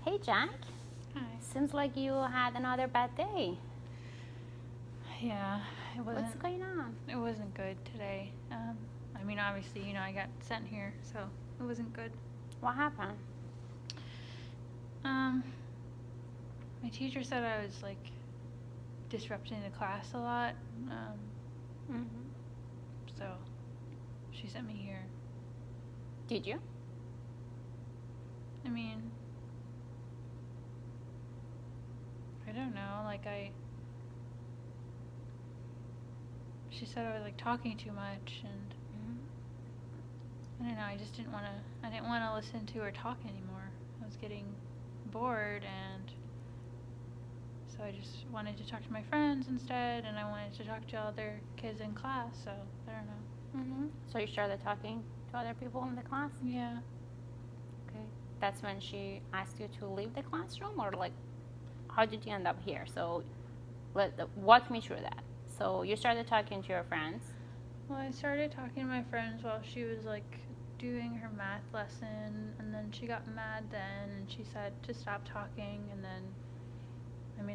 Hey, Jack. Hi. Seems like you had another bad day. Yeah, What's going on? it wasn't good today. Obviously, I got sent here, so it wasn't good. What happened? Um, my teacher said I was like disrupting the class a lot. Hmm. So she sent me here. Did you? I mean, I don't know. She said I was like talking too much, and I don't know. I just didn't want to. I didn't want to listen to her talk anymore. I was getting bored, and so I just wanted to talk to my friends instead, and I wanted to talk to other kids in class. So I don't know. So you started talking to other people in the class? Yeah. Okay. That's when she asked you to leave the classroom, or like, how did you end up here? So, walk me through that. So you started talking to your friends. Well, I started talking to my friends while she was like doing her math lesson, and then she got mad then, and she said to stop talking, and then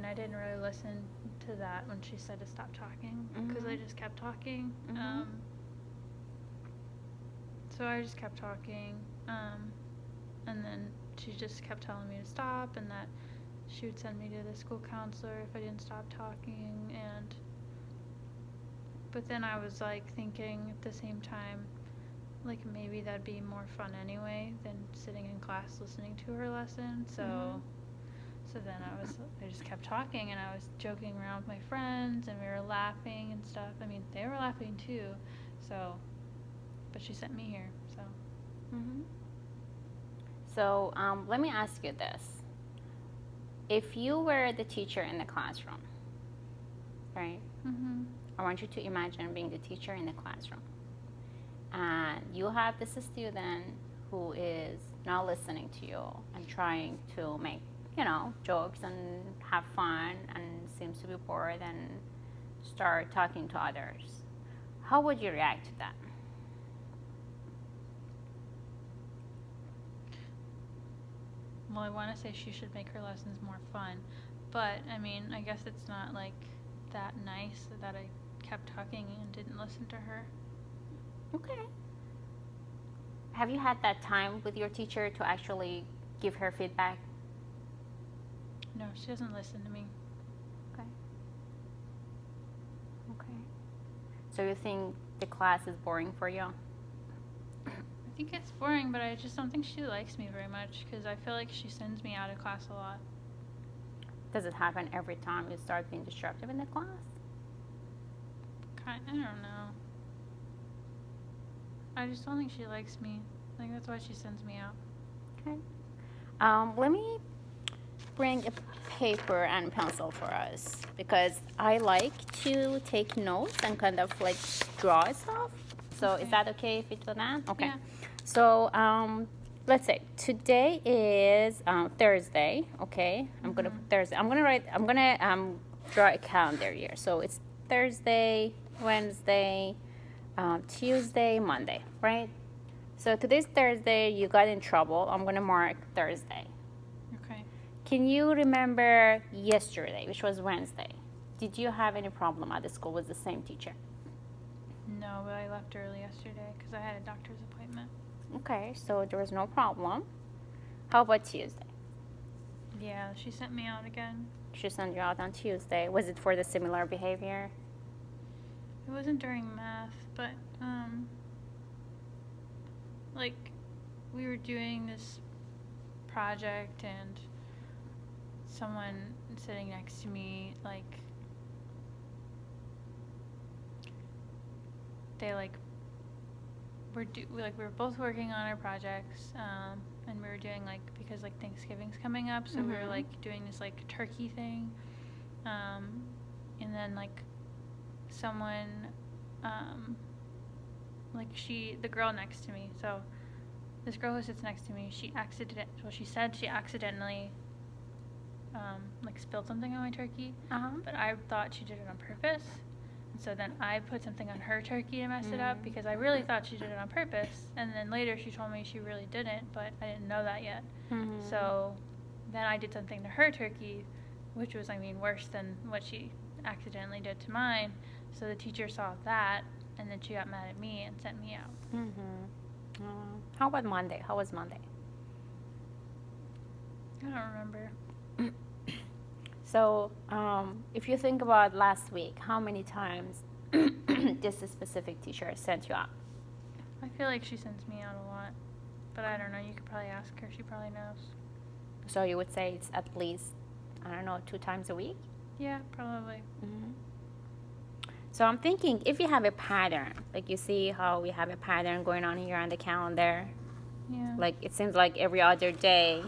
I didn't really listen to that when she said to stop talking because I just kept talking. So I just kept talking, and then she just kept telling me to stop, and that she would send me to the school counselor if I didn't stop talking. But then I was like thinking at the same time, like maybe that'd be more fun anyway than sitting in class listening to her lesson. So then I just kept talking, and I was joking around with my friends, and we were laughing and stuff. They were laughing too. So, but she sent me here. So. So let me ask you this. If you were the teacher in the classroom, right? I want you to imagine being the teacher in the classroom. And you have this student who is not listening to you and trying to make, jokes and have fun and seems to be bored and start talking to others. How would you react to that? Well, I want to say she should make her lessons more fun, but I guess it's not like that nice that I kept talking and didn't listen to her. Okay. Have you had that time with your teacher to actually give her feedback? No, she doesn't listen to me. Okay. Okay. So you think the class is boring for you? I think it's boring, but I just don't think she likes me very much because I feel like she sends me out of class a lot. Does it happen every time you start being disruptive in the class? I don't know. I just don't think she likes me. Like, that's why she sends me out. Okay. Let me bring a paper and pencil for us because I like to take notes and kind of like draw stuff. So Okay. Is that okay if you do that? Okay. Yeah. So let's say today is Thursday. Okay. I'm gonna put Thursday. I'm gonna draw a calendar here. So it's Thursday, Wednesday, Tuesday, Monday, right? So today's Thursday. You got in trouble. I'm gonna mark Thursday. Okay. Can you remember yesterday, which was Wednesday? Did you have any problem at the school with the same teacher? No, but I left early yesterday because I had a doctor's appointment. Okay, so there was no problem. How about Tuesday? Yeah, she sent me out again. She sent you out on Tuesday. Was it for the similar behavior? It wasn't during math, but like we were doing this project and someone sitting next to me they we were both working on our projects, and we were doing because Thanksgiving's coming up, so we were doing this turkey thing, and then someone the girl next to me, so this girl who sits next to me, she said she accidentally spilled something on my turkey, but I thought she did it on purpose. So then I put something on her turkey to mess it up because I really thought she did it on purpose. And then later she told me she really didn't, but I didn't know that yet. So then I did something to her turkey, which was, I mean, worse than what she accidentally did to mine. So the teacher saw that, and then she got mad at me and sent me out. How about Monday? How was Monday? I don't remember. So, if you think about last week, how many times this specific teacher sent you out? I feel like she sends me out a lot, but I don't know. You could probably ask her. She probably knows. So you would say it's at least, I don't know, 2 times a week? Yeah, probably. So I'm thinking if you have a pattern, like you see how we have a pattern going on here on the calendar, Yeah. like it seems like every other day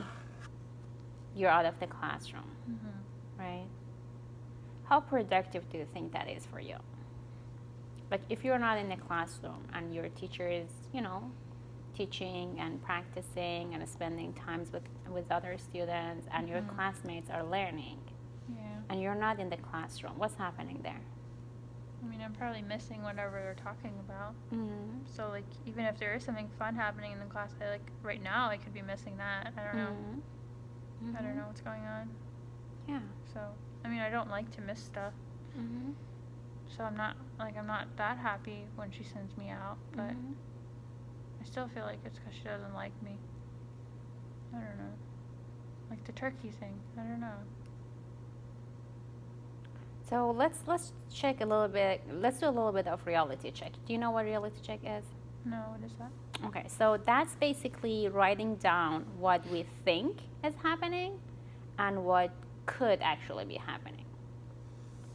you're out of the classroom, right? How productive do you think that is for you? Like if you're not in the classroom and your teacher is, teaching and practicing and spending times with other students and your classmates are learning, and you're not in the classroom, what's happening there? I mean, I'm probably missing whatever they're talking about. So, like, even if there is something fun happening in the class, right now I could be missing that. I don't know. I don't know what's going on. Yeah. So, I mean, I don't like to miss stuff. So I'm not that happy when she sends me out, but I still feel like it's because she doesn't like me. I don't know. Like the turkey thing. I don't know. So let's check a little bit. Let's do a little bit of reality check. Do you know what reality check is? No, what is that? Okay, so that's basically writing down what we think is happening and what could actually be happening.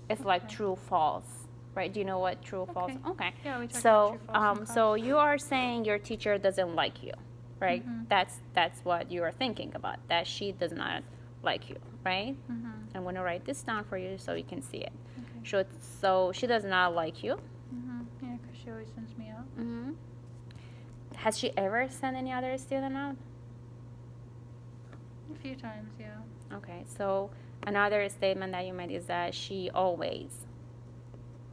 It's like true, false, right? Do you know what true, false? Okay. Yeah, we talked about true, false in so you are saying your teacher doesn't like you, right? That's what you are thinking about. That she does not like you, right? I'm going to write this down for you so you can see it. Okay. So she does not like you. Yeah, because she always sends me out. Has she ever sent any other student out? A few times, yeah. Okay, so another statement that you made is that she always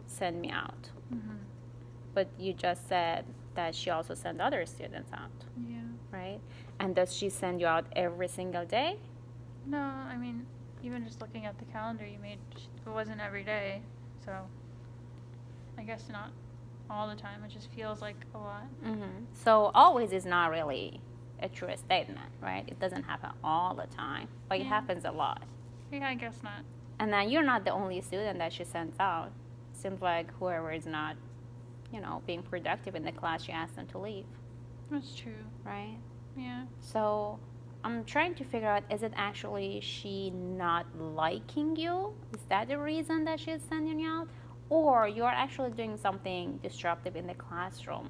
sent me out. But you just said that she also sent other students out. Yeah. Right? And does she send you out every single day? No, I mean, even just looking at the calendar you made, it wasn't every day. So I guess not all the time. It just feels like a lot. So always is not really a true statement, right? It doesn't happen all the time, but it happens a lot. Yeah, I guess not. And then you're not the only student that she sends out. Seems like whoever is not, being productive in the class, she asks them to leave. That's true. Right? Yeah. So I'm trying to figure out, is it actually she not liking you? Is that the reason that she's sending you out? Or you're actually doing something disruptive in the classroom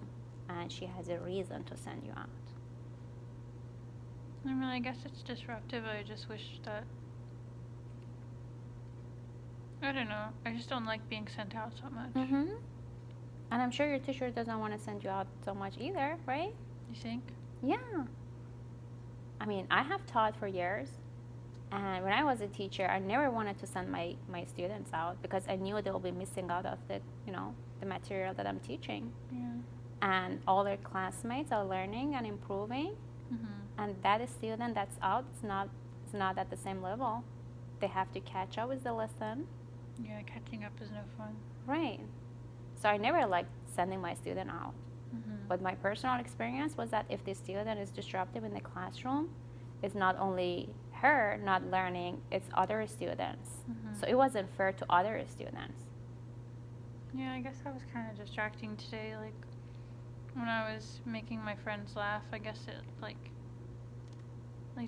and she has a reason to send you out? I mean, I guess it's disruptive. I just wish that... I don't know. I just don't like being sent out so much. And I'm sure your teacher doesn't want to send you out so much either, right? You think? Yeah. I mean, I have taught for years. And when I was a teacher, I never wanted to send my students out because I knew they'll be missing out of the material that I'm teaching. Yeah. And all their classmates are learning and improving. And that student that's out is not at the same level. They have to catch up with the lesson. Yeah, catching up is no fun. Right. So I never liked sending my student out. But my personal experience was that if the student is disruptive in the classroom, it's not only her not learning, it's other students. So it wasn't fair to other students. Yeah, I guess that was kind of distracting today. Like, when I was making my friends laugh, I guess it, like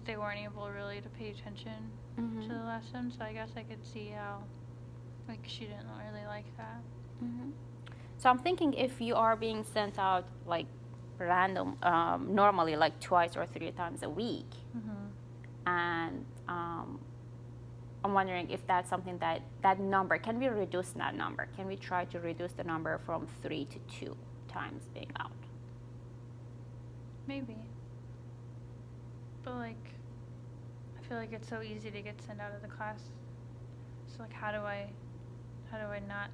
they weren't able really to pay attention to the lesson. So I guess I could see how, like, she didn't really like that. So I'm thinking if you are being sent out, like, normally, like, 2 or 3 times a week, and I'm wondering if that's something that number, can we reduce that number? Can we try to reduce the number from 3 to 2 times being out? Maybe. But, like, I feel like it's so easy to get sent out of the class. So, like, how do I not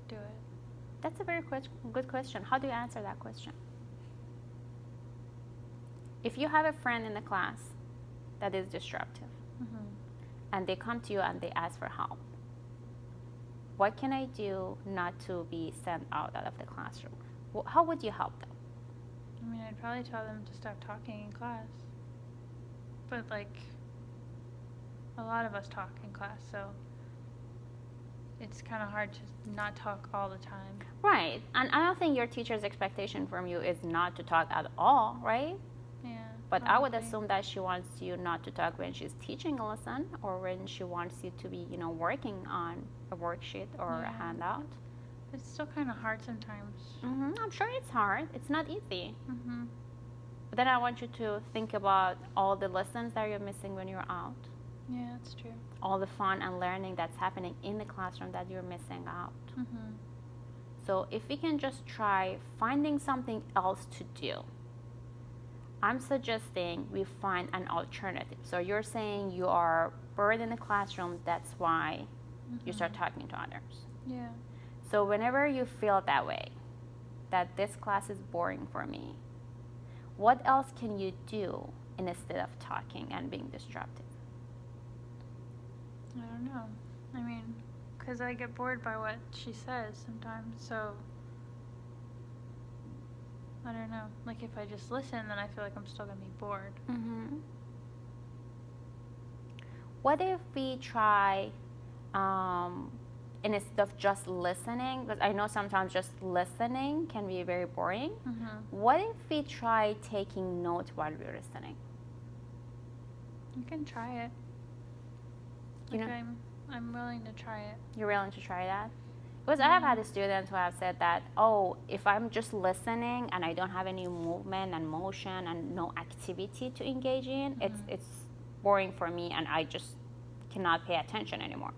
do it? That's a very good question. How do you answer that question? If you have a friend in the class that is disruptive, and they come to you and they ask for help. What can I do not to be sent out of the classroom? How would you help them? I mean, I'd probably tell them to stop talking in class. But, like, a lot of us talk in class, so it's kind of hard to not talk all the time. Right. And I don't think your teacher's expectation from you is not to talk at all, right? Yeah. But probably. I would assume that she wants you not to talk when she's teaching a lesson or when she wants you to be, working on a worksheet or a handout. It's still kind of hard sometimes. I'm sure it's hard. It's not easy. Mm-hmm. But then I want you to think about all the lessons that you're missing when you're out. Yeah, that's true. All the fun and learning that's happening in the classroom that you're missing out. Mm-hmm. So if we can just try finding something else to do, I'm suggesting we find an alternative. So you're saying you are bored in the classroom, that's why you start talking to others. Yeah. So whenever you feel that way, that this class is boring for me, what else can you do instead of talking and being disruptive? I don't know. I mean, because I get bored by what she says sometimes, so I don't know. Like, if I just listen, then I feel like I'm still going to be bored. What if we try, instead of just listening, because I know sometimes just listening can be very boring, what if we try taking notes while we're listening? You can try it. You Like, know, I'm willing to try it. you're willing to try that? Because I have had students who have said that, if I'm just listening and I don't have any movement and motion and no activity to engage in, it's boring for me and I just cannot pay attention anymore.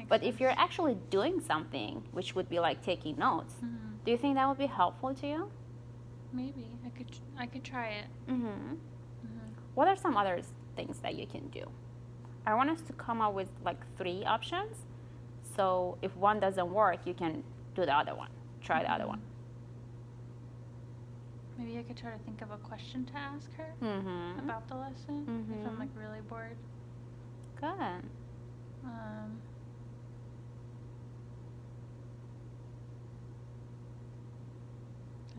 But if you're actually doing something, which would be like taking notes, do you think that would be helpful to you? Maybe. I could try it. What are some other things that you can do? I want us to come up with like 3 options. So if one doesn't work, you can do the other one. Try the other one. Maybe I could try to think of a question to ask her about the lesson if I'm like really bored. Good. I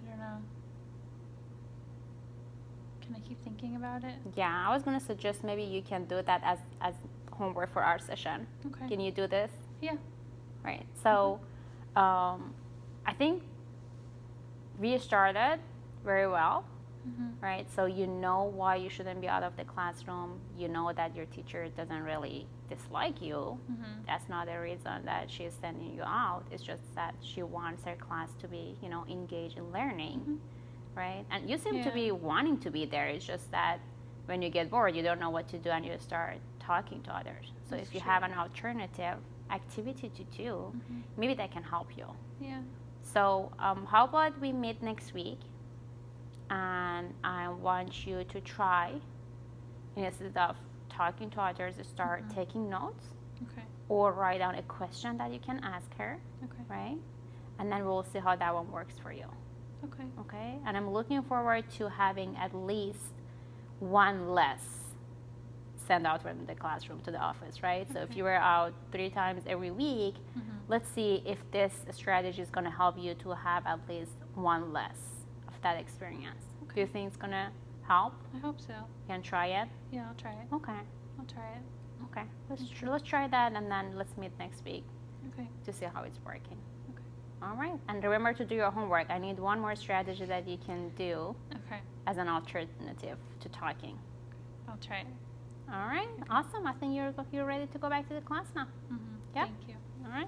don't know. Can I keep thinking about it? Yeah, I was going to suggest maybe you can do that as homework for our session. Okay. Can you do this? Yeah. Right. So I think we started very well, right? So you know why you shouldn't be out of the classroom. You know that your teacher doesn't really dislike you. That's not the reason that she's sending you out. It's just that she wants her class to be, engaged in learning, right? And you seem to be wanting to be there. It's just that when you get bored, you don't know what to do and you start talking to others. So if you have an alternative activity to do, maybe that can help you. Yeah. So how about we meet next week and I want you to try, instead of talking to others, start taking notes or write down a question that you can ask her, right? And then we'll see how that one works for you. Okay? And I'm looking forward to having at least one less send out from the classroom to the office, right? So if you were out 3 times every week, let's see if this strategy is going to help you to have at least one less of that experience. Do you think it's going to help? I hope so. You can try it? Yeah, I'll try it. Okay. I'll try it. Okay. Let's try that and then let's meet next week to see how it's working. All right. And remember to do your homework. I need one more strategy that you can do as an alternative to talking. I'll try it. All right. Awesome. I think you're ready to go back to the class now. Thank you. All right.